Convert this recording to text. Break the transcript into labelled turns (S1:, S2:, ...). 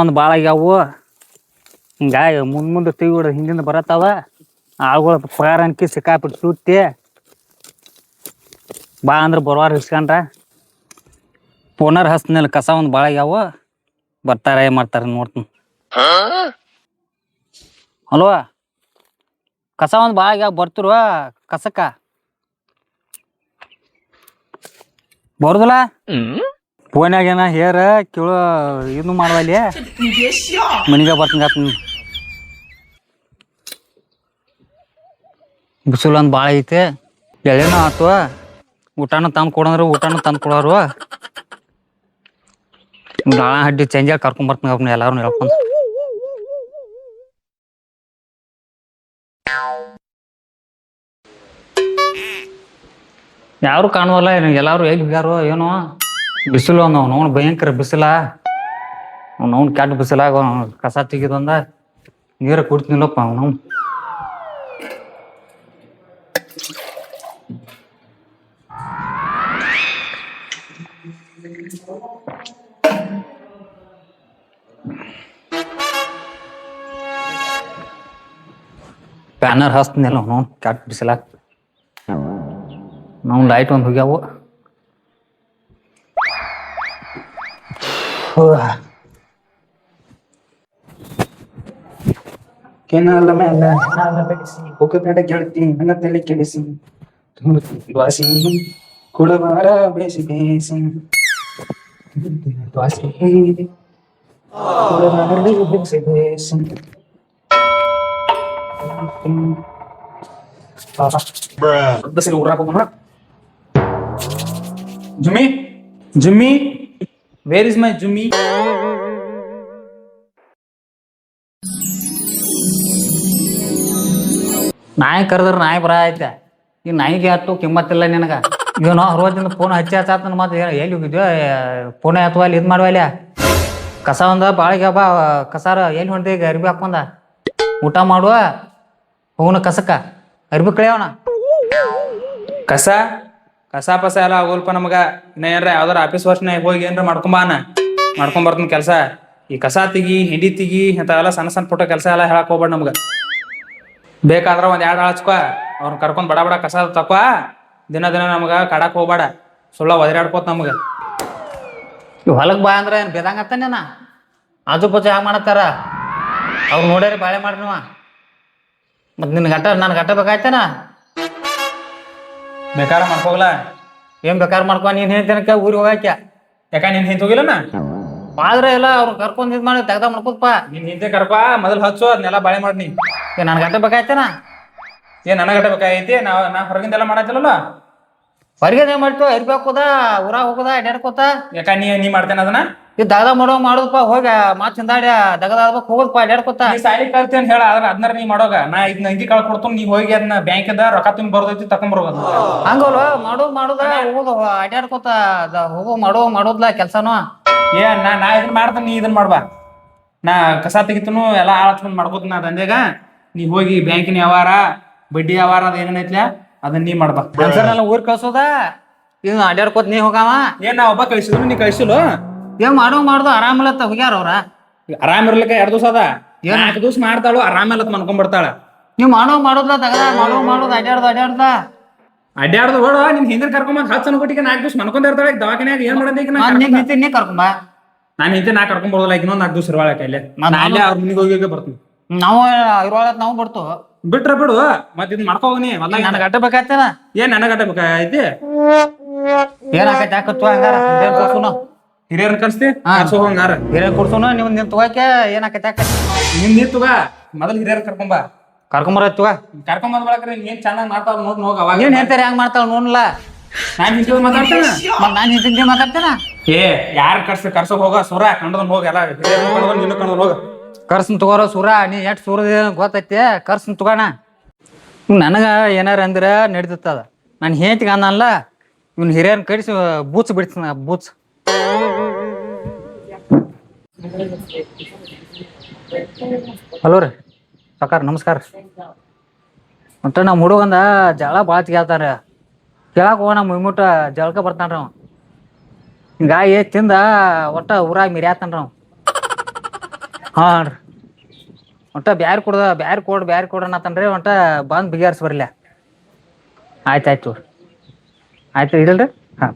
S1: ಒಂದು ಭಾಳ ಆಗ್ಯಾವು. ಹಿಂಗಾಗಿ ಮುಂದೆ ತೆಗಿಬಿಡ ಹಿಂದಿಂದ ಬರತ್ತಾವ. ಆಳುಗಳ ಪಗಾರ ಅನ್ಕಿ ಸಿಕ್ಕಾಪಿಟ್ಟು ಸುತ್ತಿ ಬಾ ಅಂದ್ರೆ ಬರುವಾರ ಇಸ್ಕೊಂಡ್ರ ಪೋನರ್ ಹಸ್ತಿನಲ್ಲಿ ಕಸ ಒಂದು ಭಾಳ ಆಗ್ಯಾವು. ಬರ್ತಾರ ಏನ್ ಮಾಡ್ತಾರ ನೋಡ್ತೀನಿ. ಹಲೋ, ಕಸ ಒಂದು ಭಾಳ ಆಗ್ಯಾವ ಬರ್ತಿರುವ ಕಸಕ್ಕ ಬರುದಿಲ್ಲ. ಫೋನ್ಯಾಗೇನ ಹೇರ ಕೇಳೋ ಇದು ಮಾಡುವಲ್ಲಿ ಮನಿಗೆ ಬರ್ತೀನಿ. ಬಿಸಿಲು ಒಂದು ಭಾಳ ಐತೆ. ಎಳೆನೂ ಆತು. ಊಟನೂ ತಂದು ಕೊಡಂದ್ರೆ ಊಟನೂ ತಂದು ಕೊಡೋರು. ಗಾಳ ಹಡ್ಡಿ ಚೇಂಜಾಗಿ ಕರ್ಕೊಂಬರ್ತೀನಿ ಅವ್ರನ್ನ ಎಲ್ಲಾರು ಹೇಳ್ಕೊಂಡು. ಯಾರು ಕಾಣುವಲ್ಲ. ಎಲ್ಲಾರು ಎಲ್ಲಿ ಹೋಗ್ಯಾರೋ ಏನೋ. ಬಿಸಿಲು ಅವ್ನು ಭಯಂಕರ ಬಿಸಿಲ. ಅವ್ನು ಕೆಟ್ಟ ಬಿಸಿಲಾಗ ಕಸ ತೆಗಿದೊಂದ ನೀರು ಕುಡ್ತೀನಿಲ್ಲಪ್ಪ ಅವನು. ಬ್ಯಾನರ್ ಹಚ್ತಿನಿಲ್ಲ ಅವನು ಕೆಟ್ಟ ಬಿಸಿಲಾಗ. ನಾವು ಲೈಟ್ ಒಂದು ಹೋಗ್ಯಾವು.
S2: ಕೆನಾಲ ಮೇಲೆ ಬೆಳೆಸಿ ಹೋಗಬೇಡ ಗೆಳತಿ ನನ್ನ ತಲೆ ಕೆಡಿಸಿ ದ್ವಾಸಿ ಕುಡಬಾರ ಬೇಸಿ ಬೇಸಿ ದ್ವಾಸಿ ಕುಡಬಾರ ಬೇಸಿ ಬೇಸಿ ಬಸ್ಸಿಗೆ ಊರಾಕೋಣ. ಜುಮ್ಮಿ ಜುಮ್ಮಿ ವೇರ್ ಇಸ್ ಮೈ ಜುಮ್ಮಿ?
S1: ನಾಯಿ ಕರೆದ್ರೆ ನಾಯಿ ಬರ ಐತೆ. ಈ ನಾಯಿಗೆ ಅಷ್ಟು ಕಿಮ್ಮತ್ತಿಲ್ಲ ನಿನಗೆ. ಇವನು ರೋಜಿಂದ ಫೋನ್ ಹಚ್ಚಾತ ಮತ್ತೆ ಎಲ್ಲಿ ಹೋಗಿದ್ಯೋ ಫೋನ್ ಅಥವಾ ಅಲ್ಲಿ ಇದು ಮಾಡುವ ಅಲ್ಲಿ ಕಸ ಒಂದ ಬಾಳಿಗೆ ಬಾ ಕಸಾರ ಎಲ್ಲಿ ಹೊಂದಿ ಈಗ ಅರ್ಬಿ ಹಾಕೊಂಡ ಊಟ ಮಾಡುವ ಹೋಗುನ ಕಸಕ್ಕ ಅರ್ಬಿ ಕಳಿಯವನ.
S2: ಕಸ ಕಸ ಪಸ ಎಲ್ಲ ಆಗೋಲ್ಪ ನಮಗ. ಇನ್ನ ಏನ್ರ ಯಾವ್ದಾರ ಆಫೀಸ್ ವರ್ಷನಾಗ ಹೋಗಿ ಏನ್ರ ಮಾಡ್ಕೊಂಬರ್ತೀನಿ ಕೆಲಸ. ಈ ಕಸ ತೆಗಿ ಹಿಂಡಿ ತೆಗಿ ಇಂಥವೆಲ್ಲ ಸಣ್ಣ ಸಣ್ಣ ಪುಟ್ಟ ಕೆಲಸ ಎಲ್ಲ ಹೇಳಕ್ ಹೋಗ್ಬೇಡ ನಮ್ಗ. ಬೇಕಾದ್ರ ಒಂದ್ 2 ಹಚ್ಕೊ ಅವ್ರನ್ನ ಕರ್ಕೊಂಡ್ ಬಡ ಕಸ ತಕೋ. ದಿನ ನಮ್ಗ ಕಾಡಕ್ ಹೋಗ್ಬೇಡ. ಸುಳ್ಳ ಒದರಾಡ್ಕೋತ ನಮ್ಗ.
S1: ಇವ್ ಹೊಲಕ್ ಬಾ ಅಂದ್ರೆ ಏನ್ ಬೇದಂಗತ್ತಾನೇನ? ಆಜು ಬಾಜು ಹ್ಯಾಂಗ ಮಾಡತ್ತಾರ ಅವ್ರು ನೋಡ್ಯಾರ ಬಾಳೆ ಮಾಡ್ರಿ ನೀವ. ಮತ್ ನಿನ್ ನನ್ ಗಟ್ಟ ಬೇಕಾಯ್ತಾನ?
S2: ಬೇಕಾರ ಮಾಡ್ಕೋಗ್ಲ.
S1: ಏನ್ ಬೇಕಾರ್ ಮಾಡ್ಕೊ. ನೀನ್ ಹೇಳ್ತೇನಕ ಊರಿಗೆ ಹೋಗಾಕ್ಯ
S2: ಯಾಕ ನೀನ್ ಹಿಂತ ಹೋಗಿಲ್ಲನ?
S1: ಆದ್ರೆ ಎಲ್ಲ ಅವ್ರು ಕರ್ಕೊಂಡ್ ಇದ್ ಮಾಡಿ ತೆಗ್ದ ಮಾಡ್ಕೋದಪ್ಪ.
S2: ನಿನ್ ಹಿಂದೆ ಕರ್ಕೊ ಮೊದಲ್ ಹಚ್ಚು ಅದನ್ನೆಲ್ಲ ಬಾಳೆ ಮಾಡಿ.
S1: ನನ್ ಗಟ್ಟ ಬೇಕಾಯ್ತಾನ?
S2: ಏನ್ ನನಗ ಗಟ್ಟ ಬೇಕಾಗೈತಿ? ನಾ ಹೊರಗಿಂದೆಲ್ಲ ಮಾಡತ್ತಿಲ್ಲಲ್ಲ.
S1: ಹೊರಗೆ ಏನ್ ಮಾಡ್ಕೋ ಅರ್ಬಿ ಹಾಕೋದ ಊರಾಗ ಹೋಗೋದ ಅಡ್ಯಾಡ್ಕೋತ.
S2: ಯಾಕ ನೀ ಮಾಡ್ತೇನೆ ಅದನ್ನ?
S1: ಈ ದಗದ ಮಾಡೋದಪ್ಪ ಹೋಗಿ ಮಾತ್ ಹಿಂದಾಡಿ ದಗದ ಹೋಗೋದಪ್ಪ ಅಡ್ಯಾಡ್ಕೋತ.
S2: ನೀ ಸಾಲಿ ಕಲ್ತೇನ್ ಹೇಳ ಅದನ್ನ ನೀ ಮಾಡೋಗ. ನಾ ಇದನ್ನ ಅಂಗಿ ಕಳ್ಕ ಕೊಡ್ತು. ನೀ ಹೋಗಿ ಅದನ್ನ ಬ್ಯಾಂಕಿಂದ ರೊಕ್ಕ ತುಂಬಿ ಬರೋದೈತಿ ತಕೊಂಡ್ಬರೋದು.
S1: ಹಂಗಲ್ವ ಮಾಡುದ ಹೋಗೋದು ಅಡ್ಯಾಡ್ಕೋತ ಹೋಗೋ ಮಾಡೋದ್ಲ ಕೆಲ್ಸನು.
S2: ನಾ ಇದನ್ನ ಮಾಡ್ತೇನೆ, ನೀ ಇದನ್ನ ಮಾಡ್ಬಾ. ನಾ ಕಸ ತೆಗಿತನು ಎಲ್ಲಾ ಆಳತ್ಕೊಂಡ್ ಮಾಡ್ಕೋತ ನಾ ದಂಧೆಗ. ನೀ ಹೋಗಿ ಬ್ಯಾಂಕಿನ ವ್ಯವಹಾರ ಬಡ್ಡಿ ವ್ಯವಹಾರ ಅದ ಏನೇನೈತ್ಲ ಅದನ್ನ ನೀ ಮಾಡ್ಬಾ.
S1: ಊರ್ ಕಳ್ಸೋದ ಇವ್ ಅಡ್ಯಾಡ್ಕೋತ ನೀ ಹೋಗಾವ.
S2: ಏನ್ ನಾ ಒಬ್ಬ ಕಳಿಸಿದ್ರು ನೀ ಕಳಿಸಿಲ್ಲ?
S1: ಏನ್ ಮಾಡುದು ಆರಾಮಿಲ್ಲತ್ತ ಹೋಗ್ಯಾರ ಅವ್ರ.
S2: ಆರಾಮ್ ಇರ್ಲಿಕ್ಕ 2 ದಿವಸ ಅದ. 4 ದಿವಸ ಮಾಡ್ತಾಳು ಆರಾಮಿಲ್ಲತ್ ಮನ್ಕೊಂಡ್ಬರ್ತಾಳ.
S1: ನೀವ್ ಮಾಡೋದ್ಲ ತಗದ ಮಾಡೋದು ಅಡ್ಯಾಡ್ದ
S2: ಅಡ್ಯಾಡ್ದು ಬೇಡ. ನಿನ್ ಹಿಂದಿನ ಕರ್ಕೊಂಬಂದ್ 10 ಸಣ್ಣ ಕೊಟ್ಟಿಗೆ 4 ದಿವಸ ಮನ್ಕೊಂಡಿರ್ತಾಳೆ ದವಾಖಾನ್ಯಾಗ. ಏನ್ ಮಾಡೋದ್ ಈಗ?
S1: ನೀ ಕರ್ಕೊಂಬ.
S2: ನಾನು ಹಿಂದೆ ನಾ ಕರ್ಕೊಂಡ್ ಬರೋದಿಲ್ಲ. ಇನ್ನೊಂದ್ 4 ದಿವಸ ಇರುವಾಳಕ ಇಲ್ಲೇ. ಅಲ್ಲೇ ಅವ್ರ ಮನಿಗೆ ಹೋಗಿ ಬರ್ತೀನಿ.
S1: ನಾವು ಇರುವಾಳತ್ ನಾವು ಬರ್ತು
S2: ಬಿಟ್ರ ಬಿಡು. ಮತ್ ಇದ್ ಮಾಡ್ಕೋನಿ.
S1: ನನಗೆ ಅಡ್ಡ ಬೇಕಾಯ್ತೇನ?
S2: ಏನ್ ನನಗ ಅಡ್ಡ ಬೇಕಾಯ್ತಿ?
S1: ಏನಾಕೈತಿ ಹಾಕತ್ವ ಹಂಗಾರ ಕೊಡ್ಸುನು.
S2: ಹಿರಿಯರ್ ಕರ್ಸ್ತಿ ಹಂಗಾರ
S1: ಹಿರಿಯರ್ ಕೊಡ್ಸುನು. ನೀವು ನಿನ್ ತಗೋಕೆ ಏನಾಕೈತಿ ಹಾಕೈತಿ?
S2: ನಿನ್ ನೀರ್ ತಗ ಮೊದಲ್ ಹಿರಿಯರ್ ಕರ್ಕೊಂಬ.
S1: ಕರ್ಕೊಂಬರತ್ವ
S2: ಕರ್ಕೊಂಬಂದ್ ಬಳಕ್ರಿ ಏನ್ ಚೆನ್ನಾಗ್ ಮಾಡ್ತಾವ ನೋಡ್ ಹೋಗ. ಅವಾಗ
S1: ಏನ್ ಹೇಳ್ತಾರೆ ಹೆಂಗ್ ಮಾಡ್ತಾವ ನೋಡ್ಲ.
S2: ನಾನ್ ಹಿಂದಿ ಮಾತಾಡ್ತೇನ.
S1: ಮತ್ ನಾನ್ ಹಿಂದಿ ಮಾತಾಡ್ತೇನ.
S2: ಯಾರ್ ಕರ್ಸ ಹೋಗ ಸುರ ಕಂಡದನ್ ಹೋಗ. ಎಲ್ಲ ಹಿರಿಯರ್ ನೀನು ಕಂಡ್ ಹೋಗ.
S1: ಕರ್ಸನ್ ತಗೋರ ಸುರ. ನೀ ಎಷ್ಟ್ ಸುರದ ಗೊತ್ತೈತಿ. ಕರ್ಸನ್ ತಗೋಣ. ನನಗ ಏನಾರ ಅಂದ್ರ ನಡೀತದ. ನಾನು ಹೇಳ್ತಿಗ ಅನ್ನಲ್ಲ. ಇವ್ನ ಹಿರಿಯರ್ನ ಕಡಿಸಿ ಬೂಚ್ ಬಿಡ್ತಾನ ಬೂಚ್. ಹಲೋ ರೀ ಸಾಕಾರ ನಮಸ್ಕಾರ. ಒಟ್ಟ ನಮ್ಮ ಹುಡುಗಂದ ಜಗಳ ಭಾಳ ಕೇಳ್ತಾರ. ಕೇಳಾಕ ಹೋಗ ನಮ್ಮ ಮುಯ್ಮುಟ್ಟ ಜಳಕ ಬರ್ತಾನ್ರಿ ಅವ. ಹಿಂಗಾಗಿ ತಿಂದ ಒಟ್ಟ ಊರಾಗ ಮಿರ್ಯಾತನ್ರಿ ಅವ. ಹಾಂ ರೀ ಒಟ್ಟ ಬ್ಯಾರೆ ಕೊಡ್ರನತ್ತನ್ರಿ ಒಟ್ಟ ಬಂದು ಬಿಗ್ಯಾರ್ಸ್ ಬರ್ಲಿ. ಆಯ್ತು ಆಯ್ತು ಇಡಲ್ರಿ ಹಾಂ.